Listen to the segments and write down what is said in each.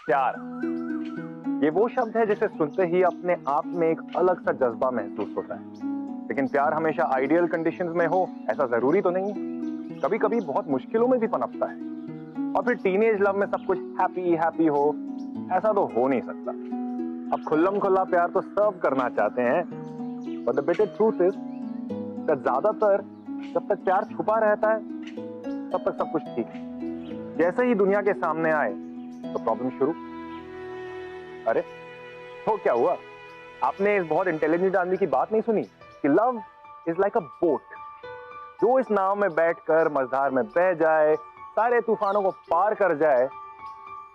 प्यार, ये वो शब्द है जिसे सुनते ही अपने आप में एक अलग सा जज्बा महसूस होता है। लेकिन प्यार हमेशा आइडियल कंडीशंस में हो ऐसा जरूरी तो नहीं है। कभी कभी बहुत मुश्किलों में भी पनपता है। और फिर टीनेज लव में सब कुछ हैप्पी हैप्पी हो ऐसा तो हो नहीं सकता। अब खुल्लम खुल्ला प्यार तो सर्व करना चाहते हैं, but the bitter truth is that ज्यादातर जब तक प्यार छुपा रहता है तब तक सब कुछ ठीक है। जैसे ही दुनिया के सामने आए तो प्रॉब्लम शुरू। अरे तो क्या हुआ? आपने इस बहुत इंटेलिजेंट आदमी की बात नहीं सुनी कि love is like a boat, जो इस नाव में बैठकर मझधार में बह जाए, सारे तूफानों को पार कर जाए,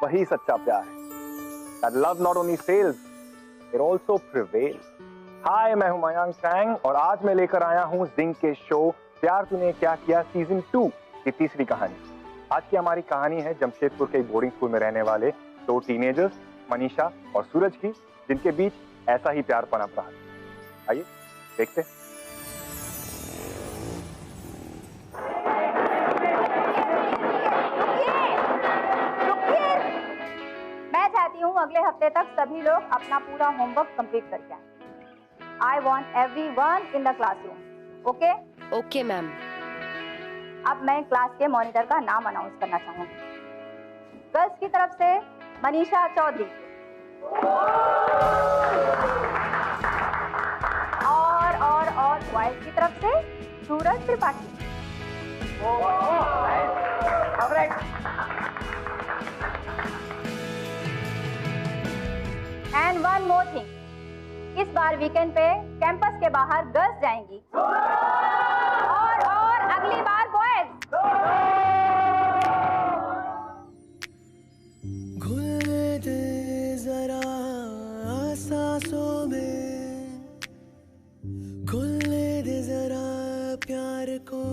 वही सच्चा प्यार है। That love not only sails, it also prevails. हाय, मैं हूं मयांक चैंग और आज मैं लेकर आया हूं जिंक के शो प्यार तूने क्या किया सीजन 2 की तीसरी कहानी। आज की हमारी कहानी है जमशेदपुर के बोर्डिंग स्कूल में रहने वाले दो टीनेजर्स मनीषा और सूरज की, जिनके बीच ऐसा ही प्यार पनप रहा है। आइए देखते हैं। मैं चाहती हूँ अगले हफ्ते तक सभी लोग अपना पूरा होमवर्क कंप्लीट करके आए। I want everyone in the classroom. Okay? Okay, ma'am. अब मैं क्लास के मॉनिटर का नाम अनाउंस करना चाहूंगी। गर्ल्स की तरफ से मनीषा चौधरी और बॉयज की तरफ से Suraj Tripathi. And one more thing, इस बार वीकेंड पे कैंपस के बाहर गर्ल्स जाएंगी और अगली बार बॉयज। घुल दे जरा सांसों में, घुल दे जरा प्यार को,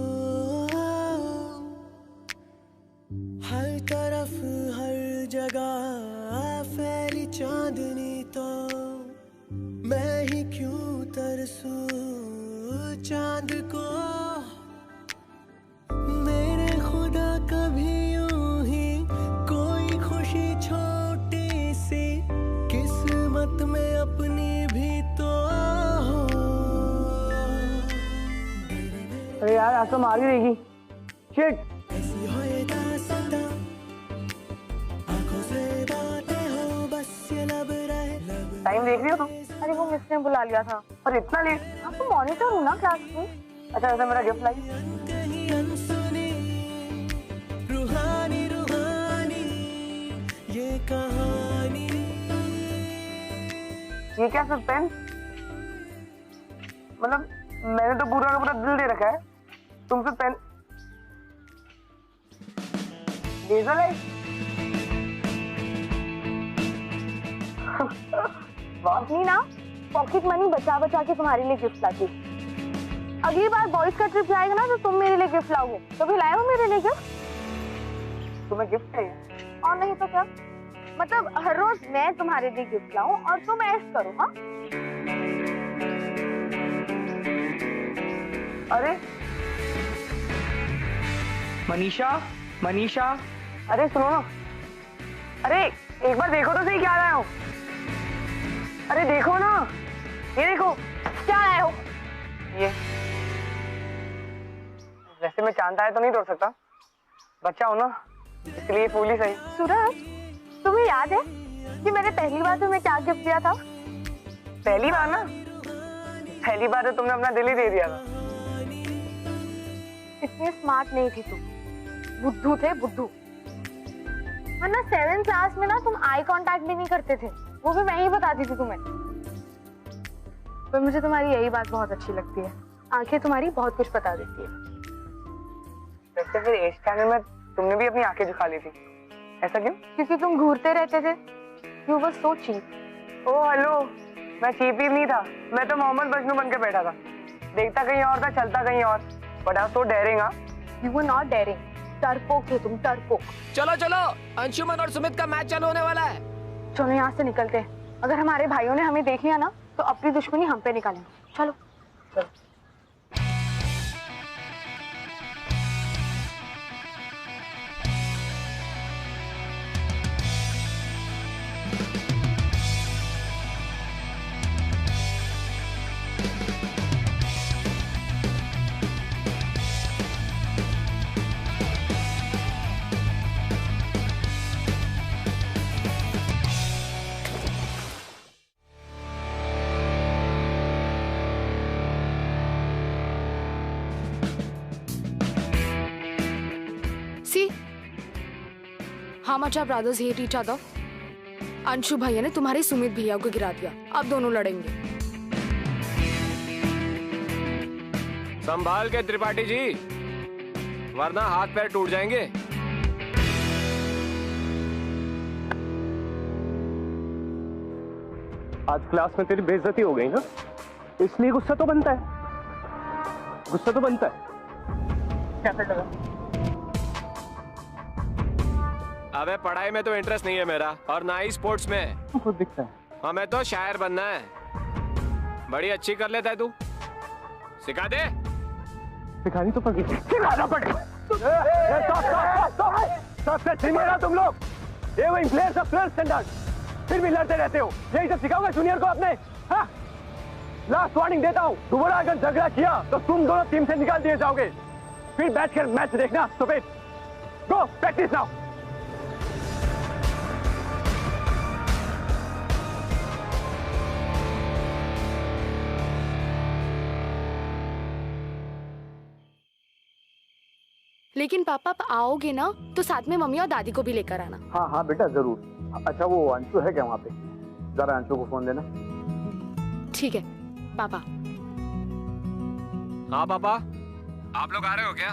हर तरफ हर जगह फैली चांदनी तो मैं ही क्यों तरसूं चांद को। मेरे खुदा कभी यूं ही कोई खुशी छोटी सी किस्मत में अपनी भी तो हो। अरे यार आज तो मार ही देगी। शिट। ऐसी हो ये दास्तां, आंखों से बातें हो बस ये लब रहे। टाइम देख रही हो तुम? अरे वो मिस ने बुला लिया था। और इतना लेट? आप तो मॉनिटर हूँ ना क्लास की। अच्छा वैसे मेरा गिफ्ट लाई। कहीं अनसुनी रूहानी रूहानी ये कहानी। ये क्या सस्पेंस? मतलब मैंने तो पूरा का पूरा दिल दे रखा है, तुम सस्पेंस लेजर लाइट। नहीं ना, पॉकेट मनी बचा बचा के तुम्हारे लिए गिफ्ट लाती। अगली बार बॉयज का ट्रिप जाएगा ना तो तुम मेरे लिए गिफ्ट लाओगे। कभी लाए हो मेरे लिए गिफ्ट? तुम्हें गिफ्ट चाहिए? और नहीं तो क्या, मतलब हर रोज मैं तुम्हारे लिए गिफ्ट लाऊं और तुम ऐश करो। हाँ अरे मनीषा अरे सुनो ना, अरे एक बार देखो तो सही क्या लाया हूँ। अरे देखो ना, ये देखो। क्या लाए हो? ये वैसे मैं चांद आया तो नहीं तोड़ सकता, बच्चा हो ना इसलिए फूल ही सही। सूरज, तुम्हें याद है कि मैंने पहली बार तुम्हें क्या गिफ्ट दिया था? पहली बार ना, पहली बार तो तुमने अपना दिल ही दे दिया था। इतनी स्मार्ट नहीं थी तुम, बुद्धू थे बुद्धू। वरना 7th क्लास में ना तुम आई कांटेक्ट भी नहीं करते थे, वो भी मैं ही बताती थी तुम्हें। पर मुझे तुम्हारी यही बात बहुत अच्छी लगती है, आंखें तुम्हारी बहुत कुछ बता देती है। वैसे फिर एज टाइम में तुमने भी अपनी आंखें झुका ली थी, ऐसा क्यों? क्योंकि तुम घूरते रहते थे। You were so cheap. Oh hello, मैं चीप ही नहीं था, मैं तो मोहम्मद मजनू बन के बैठा था। देखता कहीं और था, चलता कहीं और। But I was so daring. You were not daring, डरपोक थे तुम, डरपोक। चलो चलो, अंशुमन और सुमित का मैच चालू होने वाला है। चलो यहाँ से निकलते हैं। अगर हमारे भाइयों ने हमें देख लिया ना तो अपनी दुश्मनी हम पे निकालेंगे। चलो चलो। How much our brothers hate each other? Anshu भैया ने तुम्हारे सुमित भैया को गिरा दिया, अब दोनों लड़ेंगे। संभाल के त्रिपाठी जी, वरना हाथ पैर टूट जाएंगे। आज क्लास में तेरी बेइज्जती हो गई ना, इसलिए गुस्सा तो बनता है, गुस्सा तो बनता है। कैसे लगा? अबे पढ़ाई में तो इंटरेस्ट नहीं है मेरा, और ना ही स्पोर्ट्स में। खुद दिखता है। हमें तो शायर बनना है। बड़ी अच्छी कर लेता है तू, सिखा दे। सिखानी तो पड़ेगी, सिखाना पड़ेगा। सबसे सीनियर हो तुम लोग, ये वो प्लेयर्स ऑफ ट्वेल्थ स्टैंडर्ड, फिर भी लड़ते रहते हो। यही सब सिखाओगे जूनियर को अपने? हाँ? लास्ट वार्निंग देता हूँ, दोबारा अगर झगड़ा किया तो तुम दोनों टीम से निकाल दिए जाओगे। फिर बैठ कर मैच देखना। स्टूपिड, गो प्रैक्टिस नाउ। लेकिन पापा आप आओगे ना तो साथ में मम्मी और दादी को भी लेकर आना। हाँ हाँ बेटा जरूर। अच्छा वो अंशु है क्या वहाँ पे? जरा अंशु को फोन देना। ठीक है पापा। हाँ पापा, आप लोग आ रहे हो क्या?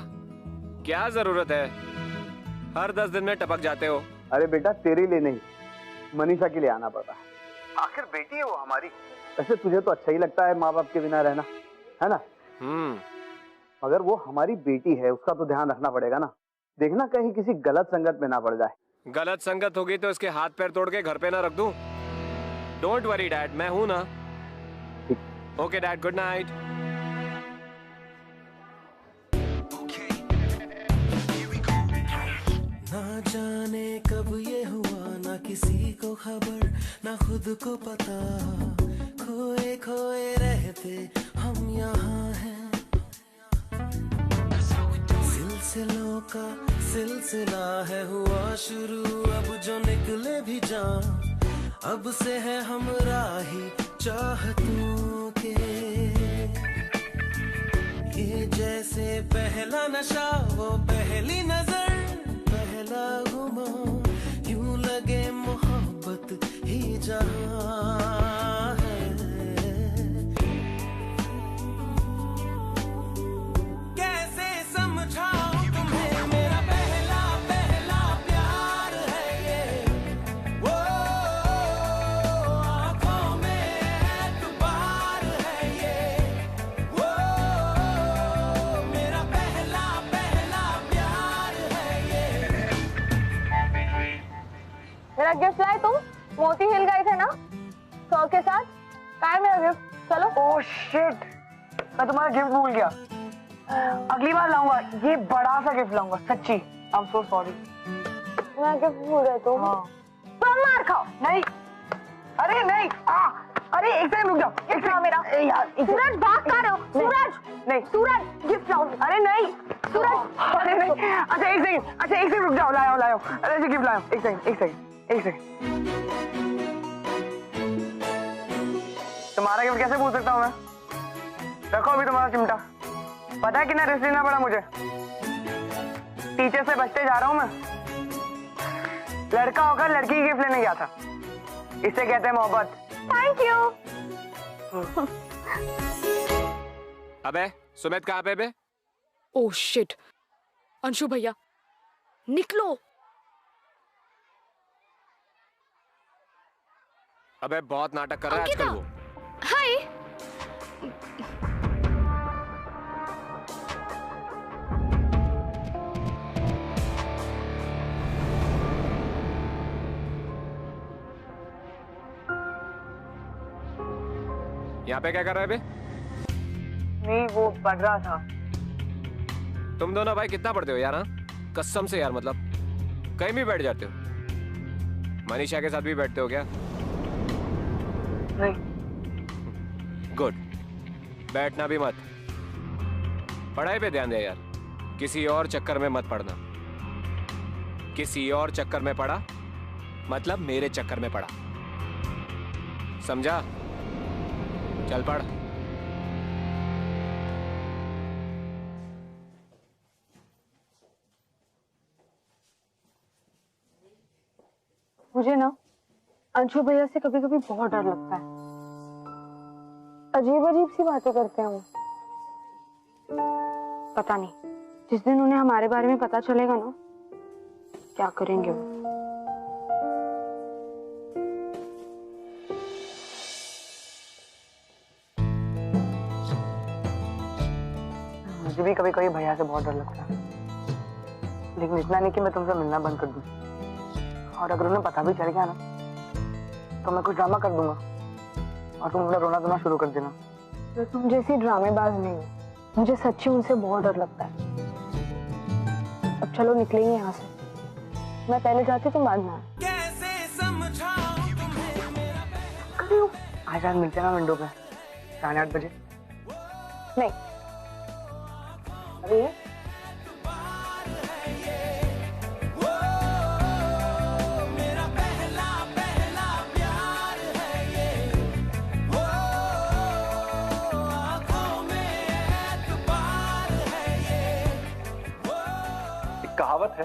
क्या जरूरत है, हर 10 दिन में टपक जाते हो। अरे बेटा तेरे लिए नहीं, मनीषा के लिए आना पड़ा। आखिर बेटी है वो हमारी। वैसे तुझे तो अच्छा ही लगता है माँ बाप के बिना रहना, है ना? मगर वो हमारी बेटी है, उसका तो ध्यान रखना पड़ेगा ना। देखना कहीं किसी गलत संगत में ना पड़ जाए। गलत संगत होगी तो इसके हाथ पैर तोड़ के घर पे ना रख दूं। डोंट वरी डैड, मैं हूं ना। Okay dad, good night. ना जाने कब ये हुआ, ना किसी को खबर, ना खुद को पता, खोए खोए रहते हम यहाँ हैं। सिलसिलों का सिलसिला है हुआ शुरू, अब जो निकले भी जान, अब से है हम राही चाहतों के। ये जैसे पहला नशा, वो पहली नजर, पहला गुमा, यूं लगे मोहब्बत ही जहां है। कैसे समझाऊं तुम्हें, मेरा पहला पहला प्यार है ये। वो आंखों में एतबार है ये। वो मेरा पहला पहला प्यार है ये। मेरा गिफ्ट लाए तुम? मोती हिल गए थे ना 100 के साथ। कहाँ है मेरा गिफ्ट? चलो। ओह शिट, मैं तुम्हारा गिफ्ट भूल गया। अगली बार लाऊंगा, ये बड़ा सा गिफ्ट लाऊंगा, सच्ची। I am so sorry. मैं गिफ्ट भूल गए तुम। हाँ। तुम मार खाओ। नहीं, अरे नहीं, अरे एक सेकंड रुक जाओ। गिफ्ट लाओ मेरा। यार सूरज भाग कहाँ रहे हो? सूरज, नहीं सूरज गिफ्ट लाओ। अरे नहीं सूरज, अरे नहीं। अच्छा एक सेकंड रुक जाओ, लाओ। अरे गिफ्ट लाओ। एक सेकंड। तुम्हारा गिफ्ट कैसे भूल सकता हूँ मैं? रखो अभी तुम्हारा चिमटा। पता है कितना रिस्क लेना पड़ा मुझे? टीचर से बचते जा रहा हूँ मैं। लड़का होकर लड़की की गिफ्ट लेने गया था, इसे कहते हैं मोहब्बत। Thank you. अबे सुमित कहाँ पे बे? ओह शिट, अंशु भैया निकलो। अबे बहुत नाटक कर रहा है आजकल वो। हाय। यहाँ पे क्या कर रहा है बे? नहीं वो पढ़ रहा था। तुम दोनों भाई कितना पढ़ते हो यार? हाँ कसम से यार, मतलब कहीं भी बैठ जाते हो। मनीषा के साथ भी बैठते हो क्या? नहीं। गुड, बैठना भी मत। पढ़ाई पे ध्यान दे यार, किसी और चक्कर में मत पड़ना। किसी और चक्कर में पड़ा मतलब मेरे चक्कर में पड़ा, समझा? चल पढ़। मुझे ना अंशु भैया से कभी कभी बहुत डर लगता है। अजीब अजीब सी बातें करते हैं वो। पता नहीं जिस दिन उन्हें हमारे बारे में पता चलेगा ना, क्या करेंगे वो। मुझे भी कभी कभी भैया से बहुत डर लगता है, लेकिन इतना नहीं कि मैं तुमसे मिलना बंद कर दूं। और अगर उन्हें पता भी चल गया ना, तो मैं कुछ ड्रामा कर दूंगा और तुम अपना रोना धोना शुरू कर देना। मैं तुम जैसी ड्रामेबाज नहीं हूँ, मुझे सच्ची उनसे बहुत डर लगता है। अब चलो निकलेंगे यहाँ से, मैं पहले जाती तुम बाद में आना। आज रात मिलते हैं ना विंडो पे 8:30 बजे। नहीं अभी है? कहावत है,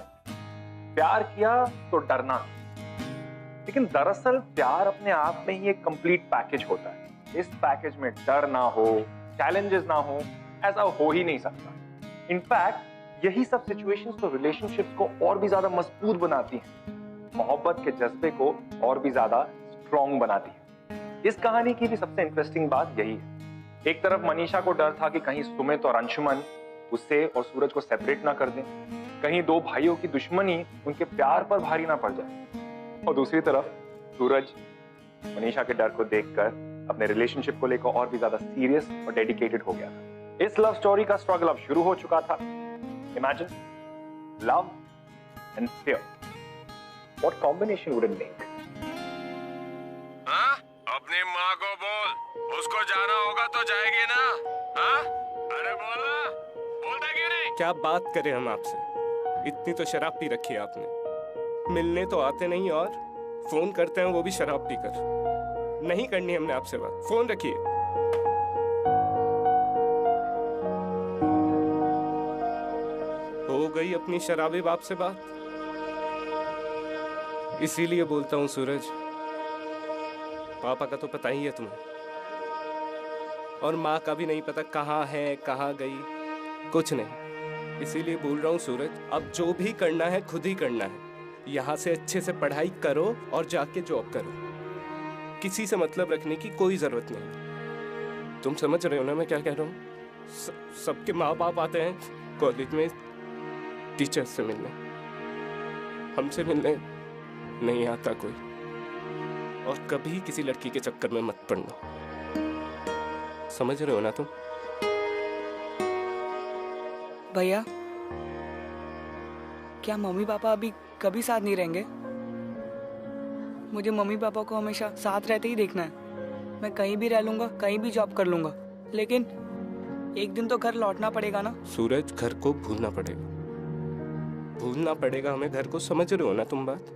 प्यार किया तो डरना। लेकिन दरअसल प्यार अपने आप में ही एक कंप्लीट पैकेज होता है। इस पैकेज में डर ना हो, चैलेंजेस ना हो, ऐसा हो ही नहीं सकता। इनफैक्ट यही सब सिचुएशंस तो रिलेशनशिप्स को और भी ज्यादा मजबूत बनाती हैं, मोहब्बत के जज्बे को और भी ज्यादा स्ट्रॉन्ग बनाती है। इस कहानी की भी सबसे इंटरेस्टिंग बात यही है। एक तरफ मनीषा को डर था कि कहीं सुमित और अंशुमन उससे और सूरज को सेपरेट ना कर दें, कहीं दो भाइयों की दुश्मनी उनके प्यार पर भारी ना पड़ जाए। और दूसरी तरफ सूरज मनीषा के डर को देखकर अपने रिलेशनशिप को लेकर और भी ज्यादा सीरियस और डेडिकेटेड हो गया था। इस लव स्टोरी का स्ट्रगल अब शुरू हो चुका था। Imagine love and fear, what combination would it make? हाँ? अपनी माँ को बोल, उसको जाना होगा तो जाएगी ना? हाँ? अरे बोलना, बोलता क्यों नहीं? क्या बात करें हम आपसे, इतनी तो शराब पी रखी है आपने। मिलने तो आते नहीं और फोन करते हैं वो भी शराब पीकर। नहीं करनी हमने आपसे बात, फोन रखिए। हो गई अपनी शराबी बाप से बात। इसीलिए बोलता हूँ सूरज, पापा का तो पता ही है तुम्हें, और माँ का भी नहीं पता कहाँ है कहाँ गई, कुछ नहीं। इसीलिए बोल रहा हूँ सूरज, अब जो भी करना है खुद ही करना है। यहाँ से अच्छे से पढ़ाई करो और जाके जॉब करो। किसी से मतलब रखने की कोई जरूरत नहीं। तुम समझ रहे हो ना मैं क्या कह रहा हूँ? सबके माँ बाप आते हैं कॉलेज में टीचर्स से मिलने, हमसे मिलने नहीं आता कोई। और कभी किसी लड़की के चक्कर में मत पड़ना, समझ रहे हो ना तुम? भैया, क्या मम्मी पापा अभी कभी साथ नहीं रहेंगे? मुझे मम्मी पापा को हमेशा साथ रहते ही देखना है। मैं कहीं भी रह लूंगा, कहीं भी जॉब कर लूंगा, लेकिन एक दिन तो घर लौटना पड़ेगा ना। सूरज, घर को भूलना पड़ेगा, भूलना पड़ेगा हमें घर को। समझ रहे हो ना तुम बात?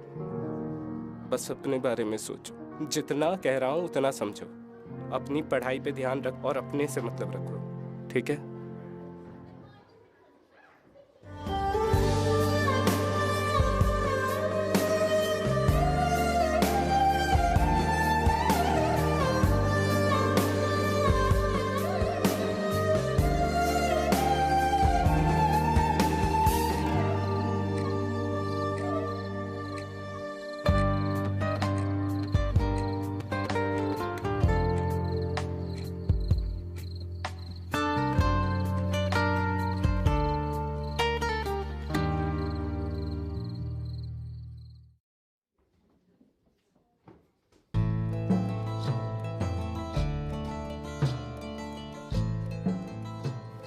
बस अपने बारे में सोचो, जितना कह रहा हूँ उतना समझो। अपनी पढ़ाई पे ध्यान रख और अपने से मतलब रखो, ठीक है?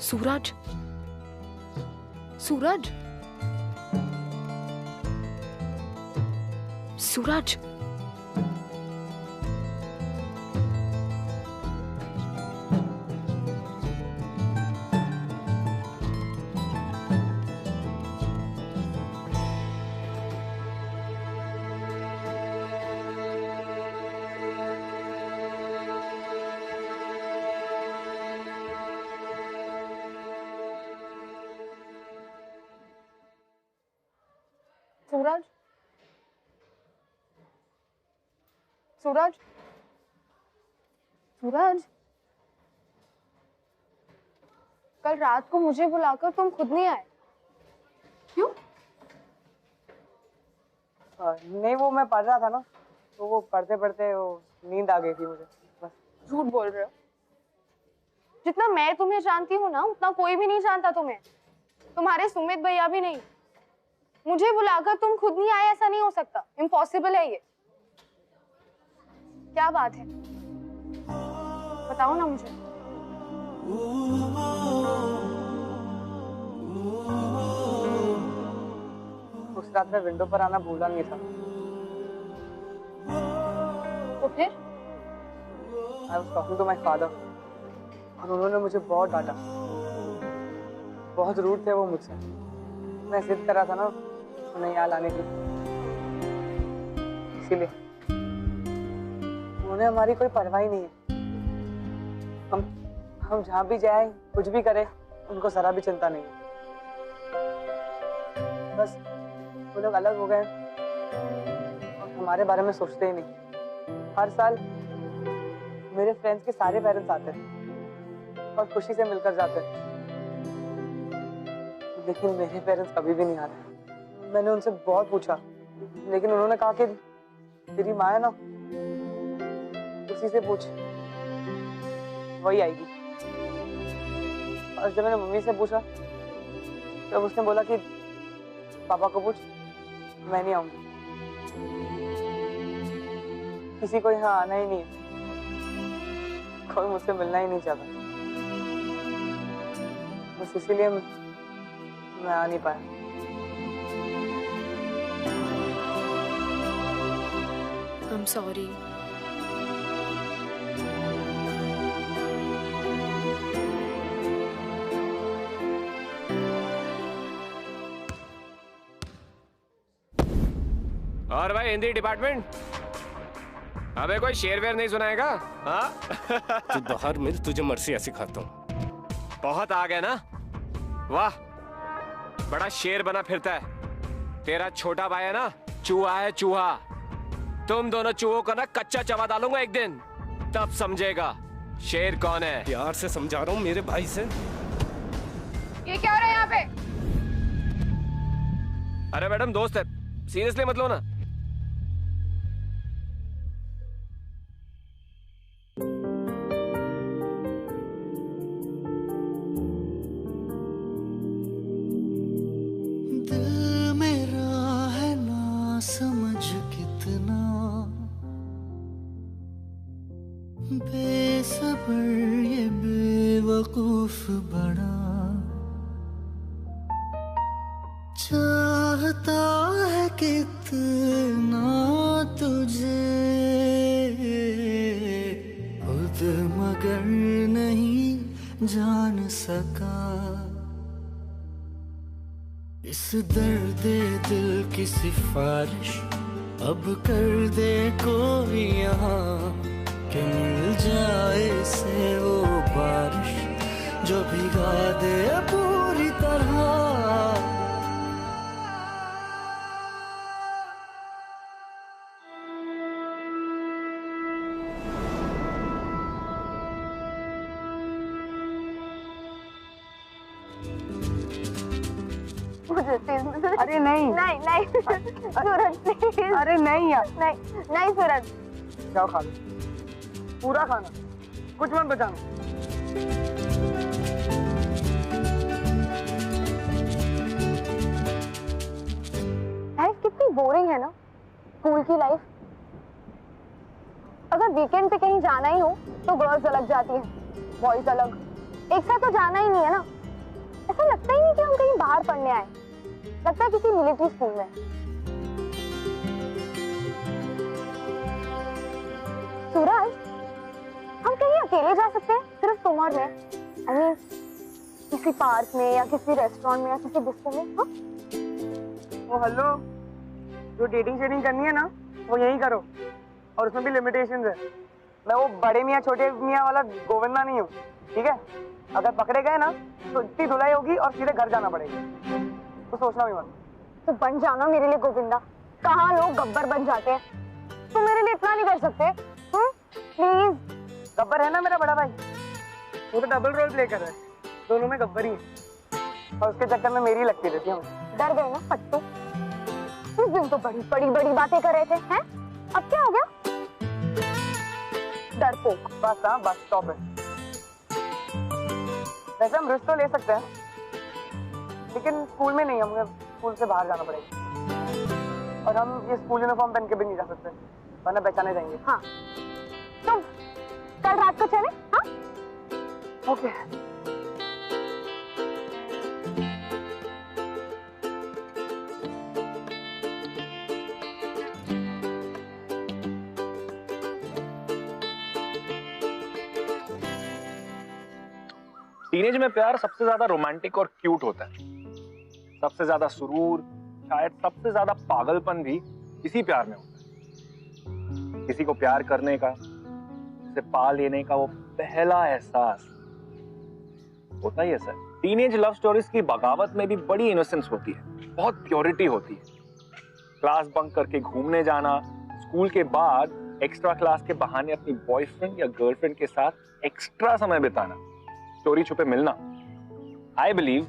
सूरज, सूरज, सूरज, सूरज, सूरज, सूरज, कल रात को मुझे बुलाकर तुम खुद नहीं आए, क्यों? नहीं, वो मैं पढ़ रहा था ना, तो वो पढ़ते पढ़ते वो नींद आ गई थी मुझे, बस। झूठ बोल रहे हो। जितना मैं तुम्हें जानती हूँ ना, उतना कोई भी नहीं जानता तुम्हें। तुम्हारे सुमित भैया भी नहीं। मुझे बुलाकर तुम खुद नहीं आए, ऐसा नहीं हो सकता, इम्पॉसिबल है ये। क्या बात है, बताओ ना मुझे। उस रात में विंडो पर आना भूला नहीं था। तो फिर? I was talking to my father, और उन्होंने मुझे बहुत डांटा। बहुत रूड थे वो मुझसे। मैं जिद कर रहा था ना उन्हें यहाँ लाने की, इसीलिए। उन्हें हमारी कोई परवाह ही नहीं है। हम जहाँ भी जाए, कुछ भी करें, उनको जरा भी चिंता नहीं है। बस वो लोग अलग हो गए और हमारे बारे में सोचते ही नहीं। हर साल मेरे फ्रेंड्स के सारे पेरेंट्स आते हैं और खुशी से मिलकर जाते हैं, लेकिन मेरे पेरेंट्स कभी भी नहीं आ रहे। मैंने उनसे बहुत पूछा, लेकिन उन्होंने कहा कि तेरी माँ है ना, उसी से पूछ, वही आएगी। और जब मैंने मम्मी से पूछा, तब उसने बोला कि पापा को पूछ, मैं नहीं आऊंगी। किसी को यहाँ आना ही नहीं है, कोई मुझसे मिलना ही नहीं चाहता। बस इसीलिए मैं आ नहीं पाया। I'm sorry. और भाई हिंदी डिपार्टमेंट, अबे कोई शेर वेर नहीं सुनाएगा? हाँ? तू बाहर मिल, तुझे मर्सिया सिखाता हूँ। बहुत आ गया ना? वाह, बड़ा शेर बना फिरता है। तेरा छोटा भाई है ना, चूहा है चूहा। तुम दोनों चूहों को ना कच्चा चबा डालूंगा एक दिन, तब समझेगा शेर कौन है। प्यार से समझा रहा हूँ मेरे भाई से। ये क्या हो रहा है यहाँ पे? अरे मैडम दोस्त है, सीरियसली मत लो ना। दिल मेरा है ना समझ कितना बेसब्र, ये बेवकूफ बड़ा चाहता है कितना तुझे, खुद मगर नहीं जान सका। इस दर्द दिल की सिफारिश अब कर दे कोई यहाँ, कि मिल जाए से वो बारिश जो भिगा दे पूरी तरह। अरे नहीं नहीं नहीं सूरज प्लीज। अरे नहीं यार, नहीं नहीं सूरज। जाओ खा लो, पूरा खाना, कुछ मत बचाना। लाइफ कितनी बोरिंग है ना, स्कूल की लाइफ। अगर वीकेंड पे कहीं जाना ही हो तो गर्ल्स अलग जाती हैं, बॉयज अलग। एक साथ तो जाना ही नहीं है ना। ऐसा लगता ही नहीं कि हम कहीं बाहर पढ़ने आए, लगता है किसी मिलिट्री स्कूल में। सूरज, हम कहीं अकेले जा सकते हैं सिर्फ समर में? I mean, किसी पार्क में या किसी रेस्टोरेंट में या किसी डिस्को में? हाँ? ओ हेलो, जो डेटिंग शेटिंग करनी है ना, वो यही करो, और उसमें भी लिमिटेशंस है। मैं वो बड़े मियाँ छोटे मियाँ वाला गोविंदा नहीं हूँ, ठीक है? अगर पकड़े गए ना तो इतनी धुलाई होगी और सीधे घर जाना पड़ेगा, तो सोचना भी मत। तो बन जाना मेरे लिए गोविंदा। कहाँ लोग गब्बर बन जाते हैं। तुम मेरे लिए इतना नहीं कर सकते? प्लीज। गब्बर है ना मेरा बड़ा भाई, वो तो डबल रोल प्ले कर रहा है, दोनों में गब्बर ही है और उसके चक्कर में मेरी लगती रहती है। डर गए ना फट्टू? उस दिन तो बड़ी बड़ी बड़ी बातें कर रहे थे, हैं? अब क्या हो गया? डरपोक। बस हाँ, बस स्टॉप है। वैसे हम रिस्क तो ले सकते हैं, लेकिन स्कूल में नहीं, हमें स्कूल से बाहर जाना पड़ेगा और हम ये स्कूल यूनिफॉर्म पहन के भी नहीं जा सकते, वरना पहचाने जाएंगे। हाँ, तुम कल रात को चले? हाँ, ओके। टीनेज में प्यार सबसे ज्यादा रोमांटिक और क्यूट होता है। सबसे ज्यादा सुरूर, शायद सबसे ज्यादा पागलपन भी इसी प्यार में होता है। किसी को प्यार करने का, उसे पा लेने का वो पहला एहसास होता ही है सर। टीनेज लव स्टोरीज की बगावत में भी बड़ी इनोसेंस होती है, बहुत प्योरिटी होती है। क्लास बंक करके घूमने जाना, स्कूल के बाद एक्स्ट्रा क्लास के बहाने अपनी बॉयफ्रेंड या गर्लफ्रेंड के साथ एक्स्ट्रा समय बिताना, चोरी छुपे मिलना। आई बिलीव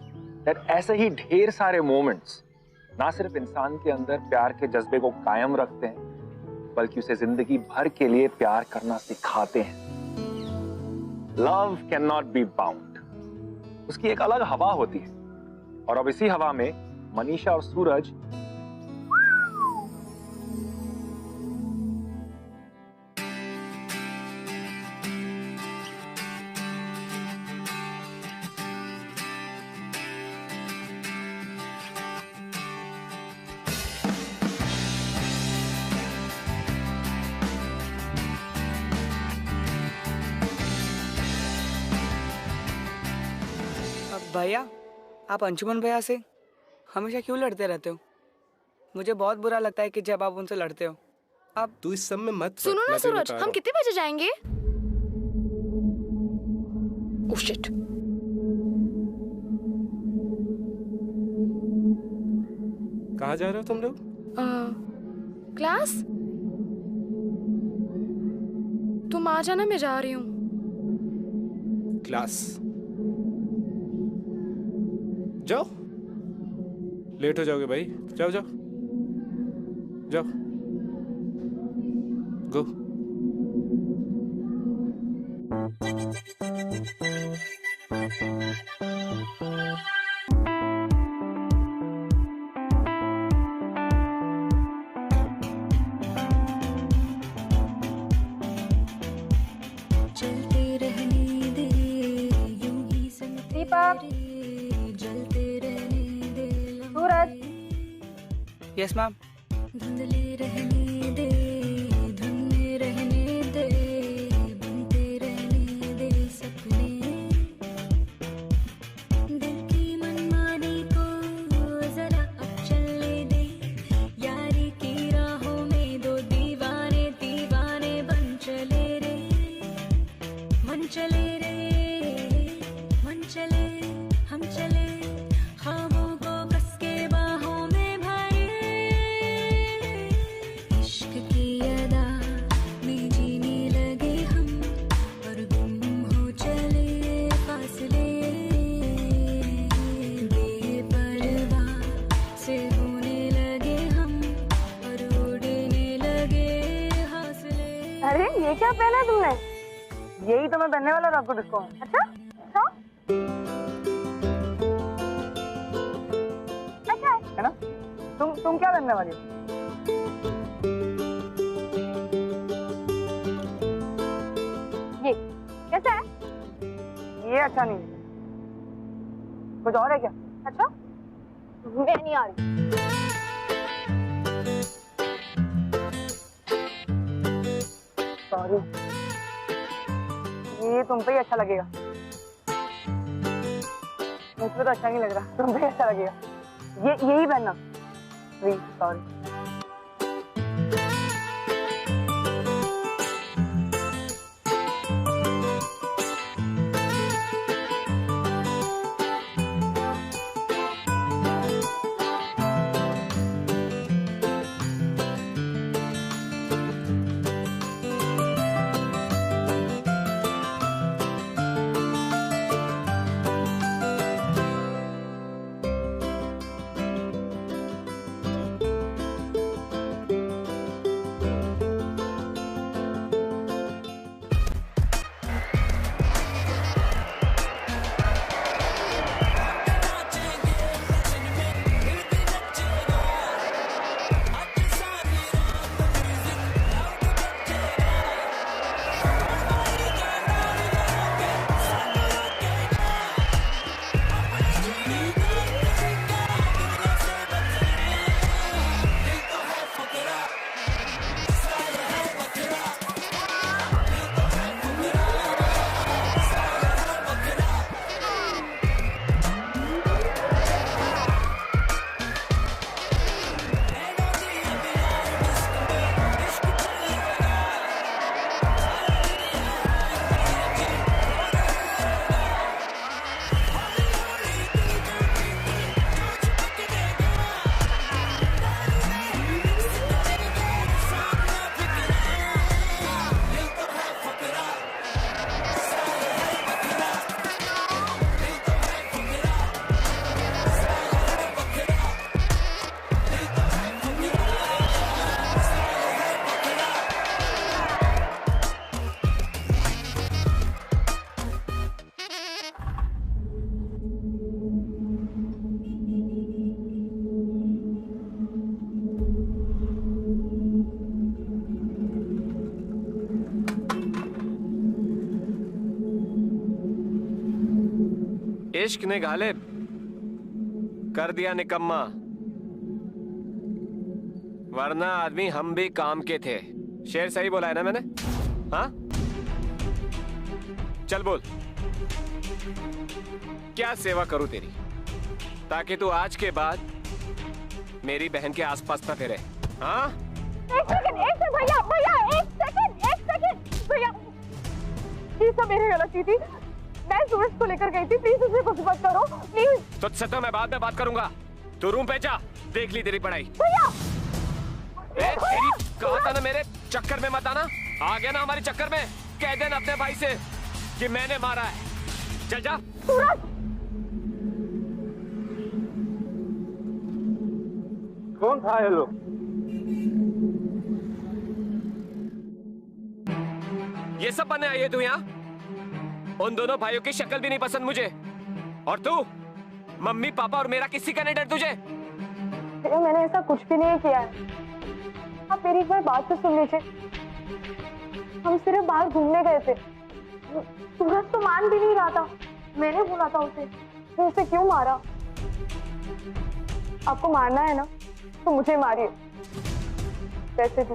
दैट ऐसे ही ढेर सारे मोमेंट्स ना सिर्फ इंसान के अंदर प्यार के जज्बे को कायम रखते हैं, बल्कि उसे जिंदगी भर के लिए प्यार करना सिखाते हैं। Love can not be bound, उसकी एक अलग हवा होती है। और अब इसी हवा में मनीषा और सूरज भैया, आप अंशुमन भैया से हमेशा क्यों लड़ते रहते हो? मुझे बहुत बुरा लगता है कि जब आप उनसे लड़ते हो। आप तू इस सब में मत सुनो ना सूरज, हम कितने बजे जाएंगे? Oh shit. कहाँ जा रहे हो तुम लोग? क्लास। तुम आ जाना, मैं जा रही हूँ। क्लास जाओ, लेट हो जाओगे भाई। जाओ जाओ जाओ, गो। चलते रहने दे यूं ही संग दीपक, जलते रहने दे सूरज। Yes ma'am. धुंधले रहने दे, धुन में रहने दे, बनते रहने दे सपने। दिल की मनमानी को जरा अब चलने दे, यारी की राहों में दो दीवाने दीवाने बन चले रे, मन चले रे, मन चले, हम चले ख्वाबों को कस के बाहों में भरे। इश्क की अदा में जीने लगे हम और गुम हो चले फासले। बेपरवाह से होने लगे हम और उड़ने लगे हौसले। अरे ये क्या पहना है तुमने? यही तो मैं पहनने वाला था आपको डिस्को में। अच्छा अच्छा अच्छा है ना? तुम क्या पहनने वाली हो? ये कैसा है? ये अच्छा नहीं है, कुछ और है क्या? अच्छा, मैं नहीं आ रही। सॉरी, ये तुम पे ही अच्छा लगेगा, मुझ पे तो अच्छा नहीं लग रहा, तुम पे ही अच्छा लगेगा। यही पहनना प्लीज। सॉरी। इश्क ने गालिब कर दिया निकम्मा, वरना आदमी हम भी काम के थे। शेर सही बोला है ना मैंने? हाँ, चल बोल, क्या सेवा करूं तेरी ताकि तू आज के बाद मेरी बहन के आसपास ना फिरे? हाँ? एक सेकंड भैया भैया, एक सेकंड भैया, ये सब मेरी गलती थी। मैं सूरज को लेकर गई थी, प्लीज उसे कुछ मत करो प्लीज। तुझसे तो मैं बाद में बात करूंगा, तू रूम पे जा, देख ली तेरी पढ़ाई। भैया तेरी कहा था ना मेरे चक्कर में मत आना, आ गया ना हमारे चक्कर में, कह देना अपने भाई से कि मैंने मारा है। चल जा। सूरज, कौन था ये लोग? ये सब बनने आई है तू यहाँ? उन दोनों भाइयों की शक्ल भी नहीं पसंद मुझे, और तू मम्मी पापा और मेरा किसी का नहीं डर तुझे? मैंने ऐसा कुछ भी नहीं किया है, आप मेरी एक बार बात तो सुन लीजिए। हम सिर्फ बाहर घूमने गए थे, सूरज तो मान भी नहीं रहा था। मैंने बोला था उसे, तो उसे क्यों मारा? आपको मारना है ना तो मुझे मारिए, वैसे भी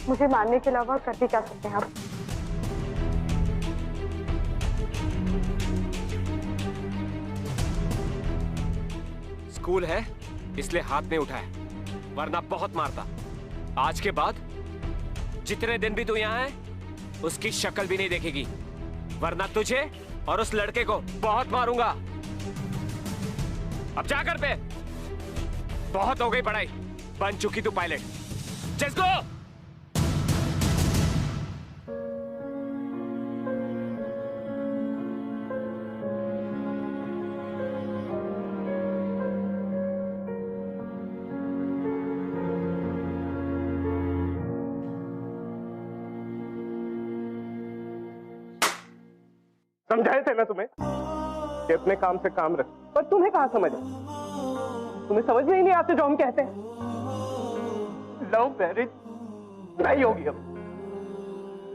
मुझे मारने के अलावा कर भी क्या सकते हैं आप? स्कूल है इसलिए हाथ नहीं उठाया, वरना बहुत मारता। आज के बाद जितने दिन भी तू यहाँ है उसकी शक्ल भी नहीं देखेगी, वरना तुझे और उस लड़के को बहुत मारूंगा। अब जा घर पे, बहुत हो गई पढ़ाई, बन चुकी तू पायलट। Just go. समझाए थे ना तुम्हें कि अपने काम से काम रख, पर तुम्हें कहां समझ है? तुम्हें समझ में ही नहीं आते जो हम कहते हैं। लव मैरिज नहीं होगी अब,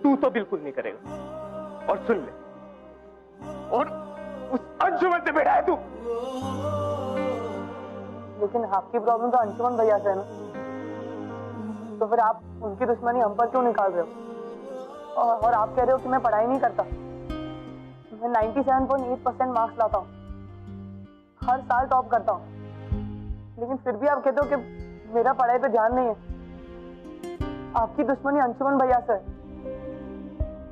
तू तो बिल्कुल नहीं करेगा। और सुन ले, और उस अंशुमन से बैठा है तू। लेकिन आपकी प्रॉब्लम तो अंशुमन भैया से है ना, तो फिर आप उनकी दुश्मनी हम पर क्यों निकाल रहे हो? और आप कह रहे हो कि मैं पढ़ाई नहीं करता। मैं 97.8% मार्क्स लाता हूँ, हर साल टॉप करता हूँ, लेकिन फिर भी आप कहते हो कि मेरा पढ़ाई पे ध्यान नहीं है। आपकी दुश्मनी अंशुमन भैया से है,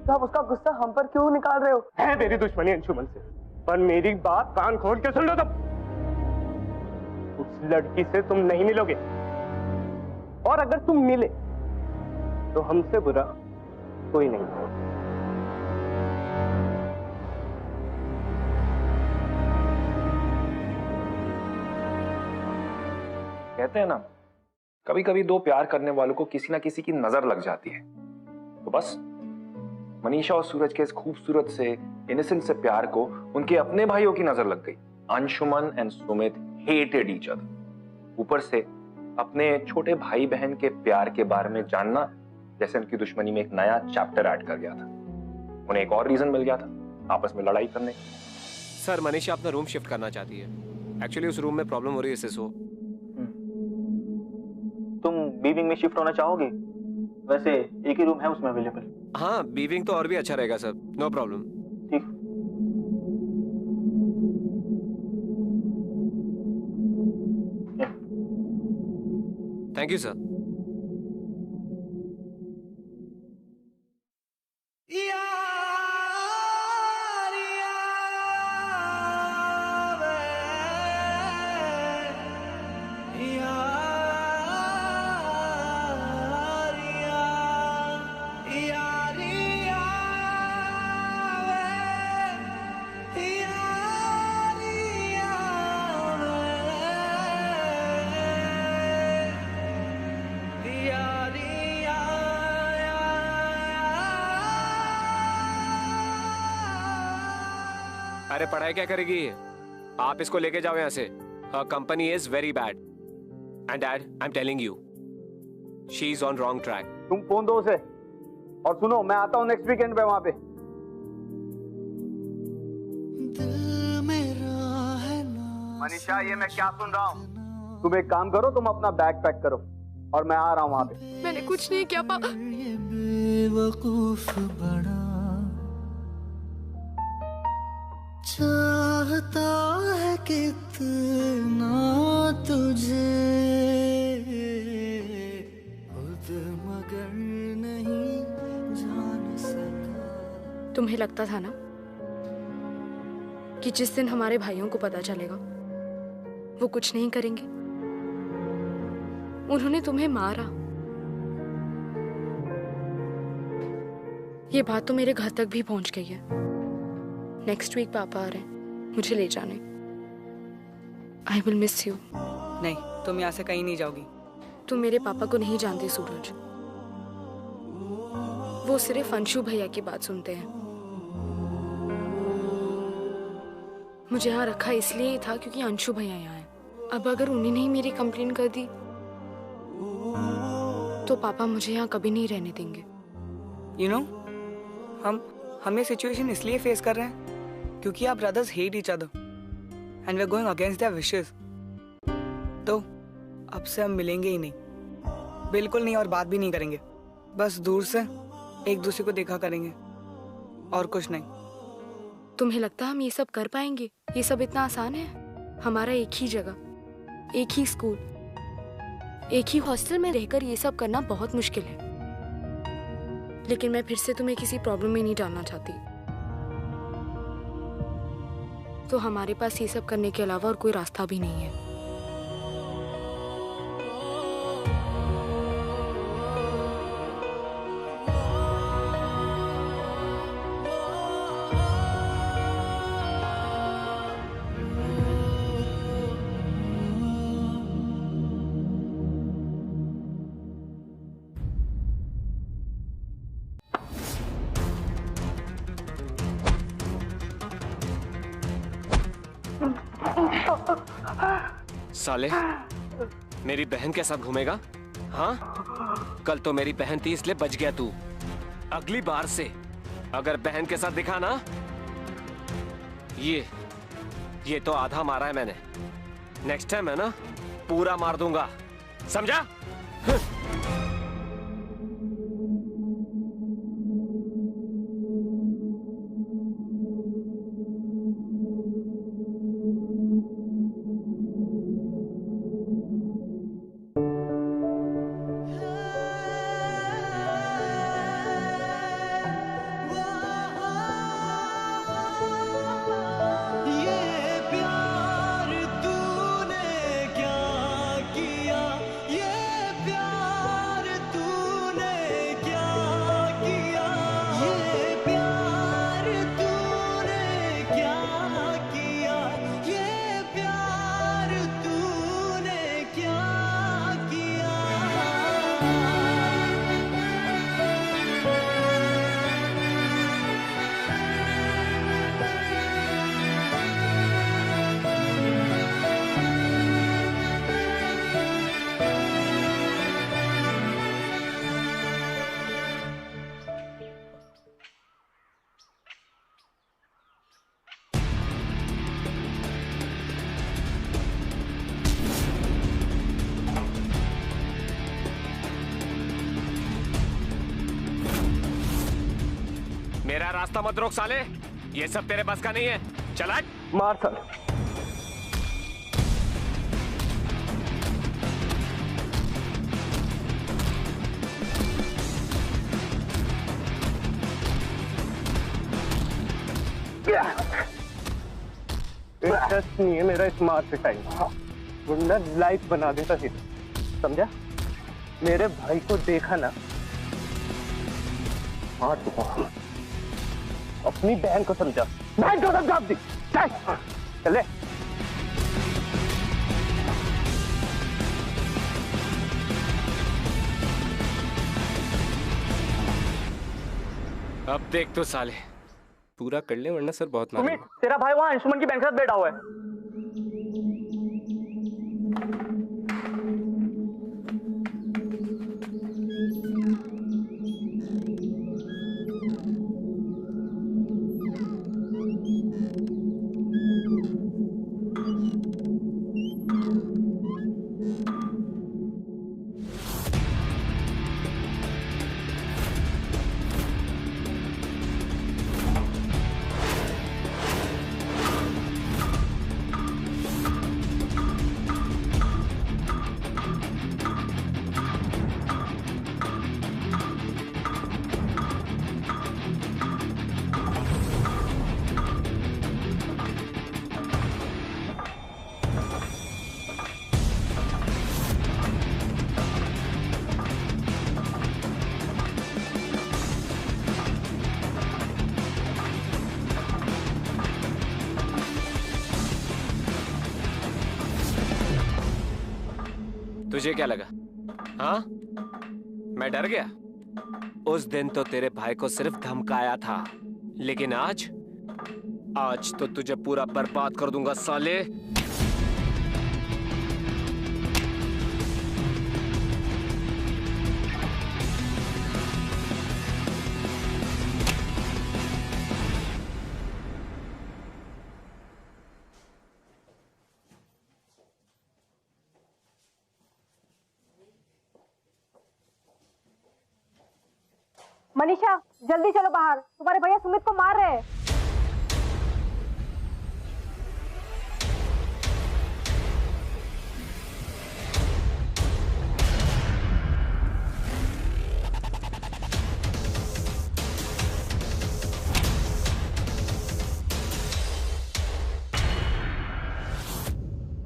तो आप उसका गुस्सा हम पर क्यों निकाल रहे हो? है मेरी दुश्मनी अंशुमन से, पर मेरी बात कान खोल के सुन लो। तब उस लड़की से तुम नहीं मिलोगे, और अगर तुम मिले तो हमसे बुरा कोई नहीं। कहते हैं ना, कभी कभी दो प्यार करने वालों को किसी ना किसी की नजर लग जाती है। तो बस मनीषा और सूरज के इस खूबसूरत से इनोसेंट से प्यार को उनके अपने भाइयों की नजर लग गई। Anshuman and Sumit hated each other. ऊपर से अपने छोटे भाई बहन के प्यार के बारे में जानना जैसे उनकी दुश्मनी में एक नया चैप्टर ऐड कर गया था। उन्हें एक और रीजन मिल गया था आपस में लड़ाई करने। सर, मनीषा अपना रूम शिफ्ट करना चाहती है। एक्चुअली उस रूम में प्रॉब्लम हो रही है इससे। सो तुम बी विंग में शिफ्ट होना चाहोगे? वैसे एक ही रूम है उसमें अवेलेबल। हाँ, बी विंग तो और भी अच्छा रहेगा सर, नो प्रॉब्लम। ठीक। Thank you sir. अरे पढ़ाई क्या करेगी? आप इसको लेके जाओ यहाँ से। Her company is very bad. And Dad, I'm telling you, she's on wrong track. तुम फोन दो उसे, और सुनो मैं आता हूँ नेक्स्ट वीकेंड पे वहां पे। मनीषा, ये मैं क्या सुन रहा हूँ? तुम एक काम करो, तुम अपना बैग पैक करो और मैं आ रहा हूँ वहां पे। मैंने कुछ नहीं किया पापा। बेवकूफ बड़ा चाहता है कितना तुझे, खुद मगर नहीं जान सका। तुम्हें लगता था ना कि जिस दिन हमारे भाइयों को पता चलेगा वो कुछ नहीं करेंगे। उन्होंने तुम्हें मारा। ये बात तो मेरे घर तक भी पहुंच गई है। नेक्स्ट वीक पापा आ रहे हैं मुझे ले जाने। I will miss you. नहीं, तुम यहाँ से कहीं नहीं जाओगी। तुम मेरे पापा को नहीं जानते सूरज। वो सिर्फ अंशु भैया की बात सुनते हैं। मुझे यहाँ रखा इसलिए ही था क्योंकि अंशु भैया यहाँ हैं। अब अगर उन्होंने ही मेरी कंप्लेन कर दी तो पापा मुझे यहाँ कभी नहीं रहने देंगे। यू नो, हम ये सिचुएशन इसलिए फेस कर रहे हैं क्योंकि आप brothers hate each other and we are going against their wishes. तो अब से हम मिलेंगे ही नहीं, बिल्कुल नहीं, और बात भी नहीं करेंगे। बस दूर से एक दूसरे को देखा करेंगे और कुछ नहीं। तुम्हें लगता है हम ये सब कर पाएंगे? ये सब इतना आसान है? हमारा एक ही जगह, एक ही स्कूल, एक ही हॉस्टल में रहकर ये सब करना बहुत मुश्किल है। लेकिन मैं फिर से तुम्हें किसी प्रॉब्लम में नहीं डालना चाहती। तो हमारे पास ये सब करने के अलावा और कोई रास्ता भी नहीं है। साले, मेरी बहन के साथ घूमेगा? हाँ, कल तो मेरी बहन थी इसलिए बच गया तू। अगली बार से अगर बहन के साथ दिखा ना, ये तो आधा मारा है मैंने। नेक्स्ट टाइम है ना, पूरा मार दूंगा, समझा? मेरा रास्ता मत रोक साले, ये सब तेरे बस का नहीं है। चला मार साले। इंटरेस्ट नहीं है मेरा इस मार से टाइम, वरना लाइफ बना देता थी, समझा? मेरे भाई को देखा ना, मार दूंगा। अपनी बहन को समझा, बहन को समझा दी। चले। अब देख तो साले, पूरा कर ले वरना सर बहुत मारेंगे। तेरा भाई वहाँ अंशुमन की बहन के साथ बैठा हुआ है। तुझे क्या लगा? हाँ, मैं डर गया? उस दिन तो तेरे भाई को सिर्फ धमकाया था, लेकिन आज तो तुझे पूरा बर्बाद कर दूंगा साले। मनीषा जल्दी चलो बाहर, तुम्हारे भैया सुमित को मार रहे हैं।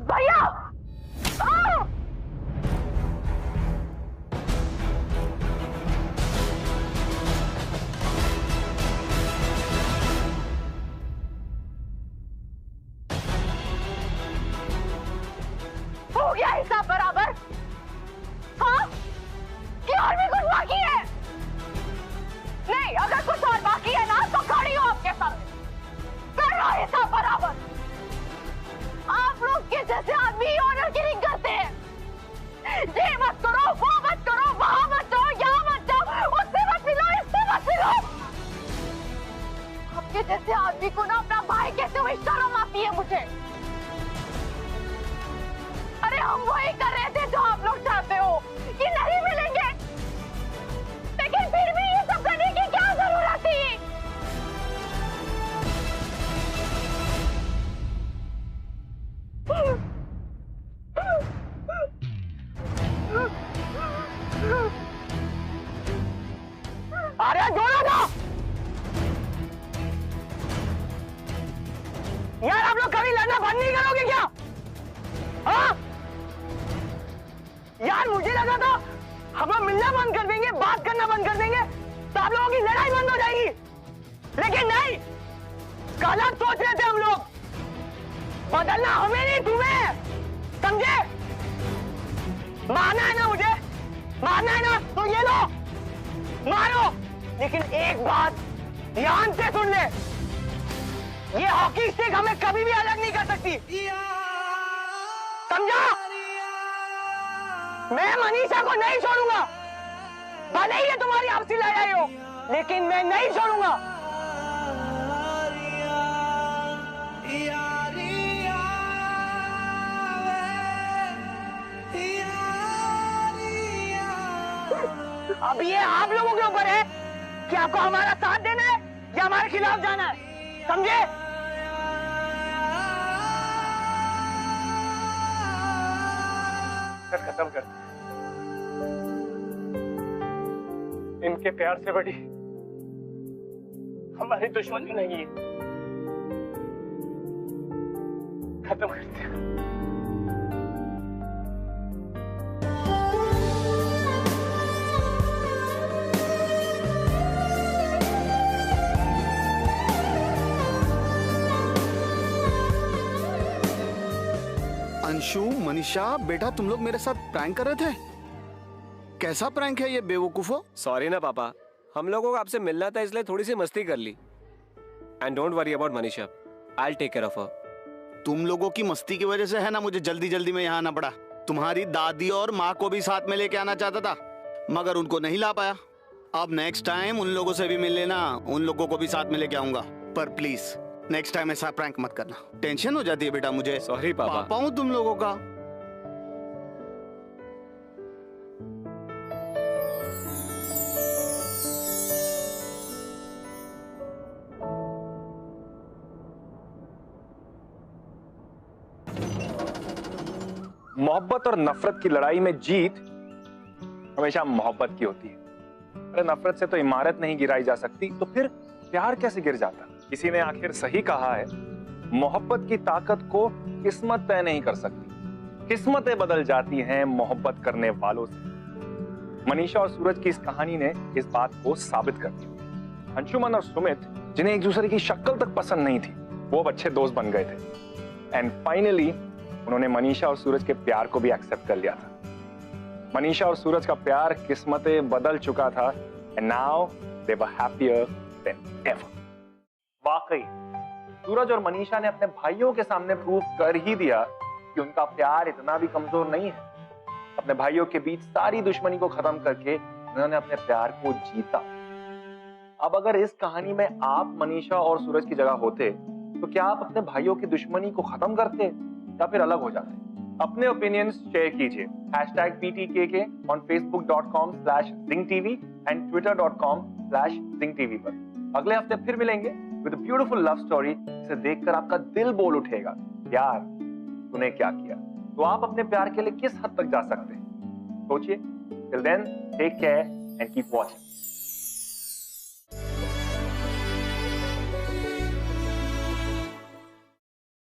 भैया हो गया हिसाब बराबर? हाँ? कि और भी कुछ बाकी है? नहीं, अगर कुछ और बाकी है ना तो खड़ी हो आपके सामने, कर लो हिसाब बराबर। आप लोग के जैसे आदमी ऑनर किलिंग करते हैं। ये मत करो, वो मत करो, वहां मत जाओ, यहाँ मत जाओ, उससे मत मिलो, इससे मत मिलो। आपके जैसे आदमी को ना अपना भाई कहते हुए शर्म आती है मुझे। अरे हम वही कर रहे थे जो आप लोग चाहते हो कि नहीं मिलेंगे, लेकिन फिर भी ये सब करने की क्या जरूरत थी? अरे जोड़ो ना यार, आप लोग कभी लड़ना बंद नहीं करोगे क्या? हाँ? यार मुझे लगा था हम लोग मिलना बंद कर देंगे, बात करना बंद कर देंगे तो आप लोगों की लड़ाई बंद हो जाएगी, लेकिन नहीं, गलत सोच रहे थे हम लोग। बदलना हमें नहीं तुम्हें, समझे? मारना है ना मुझे, मारना है ना तो ये लो मारो, लेकिन एक बात ध्यान से सुन ले, ये हॉकी स्टिक हमें कभी भी अलग नहीं कर सकती, समझा? मैं मनीषा को नहीं छोड़ूंगा, भले ही ये तुम्हारी आपसी लड़ाई हो, लेकिन मैं नहीं छोड़ूंगा। अब ये आप लोगों के ऊपर है कि आपको हमारा साथ देना है या हमारे खिलाफ जाना है, समझे? खत्म कर, इनके प्यार से बड़ी हमारी दुश्मनी नहीं है, खत्म करते हैं। अंशु, मनीषा, बेटा तुम लोग मेरे साथ प्रैंक कर रहे थे? कैसा प्रैंक है ये बेवकूफो? सॉरी ना पापा, हम लोगों को आपसे मिलना था इसलिए थोड़ी सी मस्ती कर ली। And don't worry about Manisha, I will take care of her. तुम लोगों की मस्ती की वजह से है ना मुझे जल्दी जल्दी में यहाँ आना पड़ा। तुम्हारी दादी और माँ को भी साथ में लेके आना चाहता था, मगर उनको नहीं ला पाया। अब नेक्स्ट टाइम उन लोगों से भी मिल लेना, उन लोगों को भी साथ में लेके आऊंगा, पर प्लीज नेक्स्ट टाइम ऐसा प्रैंक मत करना। टेंशन हो जाती है बेटा मुझे। सॉरी पापा। पापा हूं तुम लोगों का। मोहब्बत और नफरत की लड़ाई में जीत हमेशा मोहब्बत की होती है। अरे नफरत से तो इमारत नहीं गिराई जा सकती, तो फिर प्यार कैसे गिर जाता? किसी ने आखिर सही कहा है, मोहब्बत की ताकत को किस्मत तय नहीं कर सकती, किस्मतें बदल जाती हैं मोहब्बत करने वालों से। मनीषा और सूरज की इस कहानी ने इस बात को साबित कर दिया। अंशुमन और सुमित, जिन्हें एक दूसरे की शक्ल तक पसंद नहीं थी, वो अब अच्छे दोस्त बन गए थे। एंड फाइनली उन्होंने मनीषा और सूरज के प्यार को भी एक्सेप्ट कर लिया था। मनीषा और सूरज का प्यार किस्मतें बदल चुका था and now they were happier than ever. वाकई सूरज और मनीषा ने अपने भाइयों के सामने प्रूव कर ही दिया कि उनका प्यार इतना भी कमजोर नहीं है। अपने भाइयों के बीच सारी दुश्मनी को खत्म करके उन्होंने अपने प्यार को जीता। अब अगर इस कहानी में आप मनीषा और सूरज की जगह होते तो क्या आप अपने भाइयों की दुश्मनी को खत्म करते या फिर अलग हो जाते? अपने ओपिनियंस शेयर कीजिए #PTKK on facebook.com/ZingTV and twitter.com/ZingTV पर। अगले हफ्ते फिर मिलेंगे विद ब्यूटीफुल लव स्टोरी जिसे देखकर आपका दिल बोल उठेगा, यार तूने क्या किया। तो आप अपने प्यार के लिए किस हद तक जा सकते हैं, सोचिए। Till then take care and keep watching.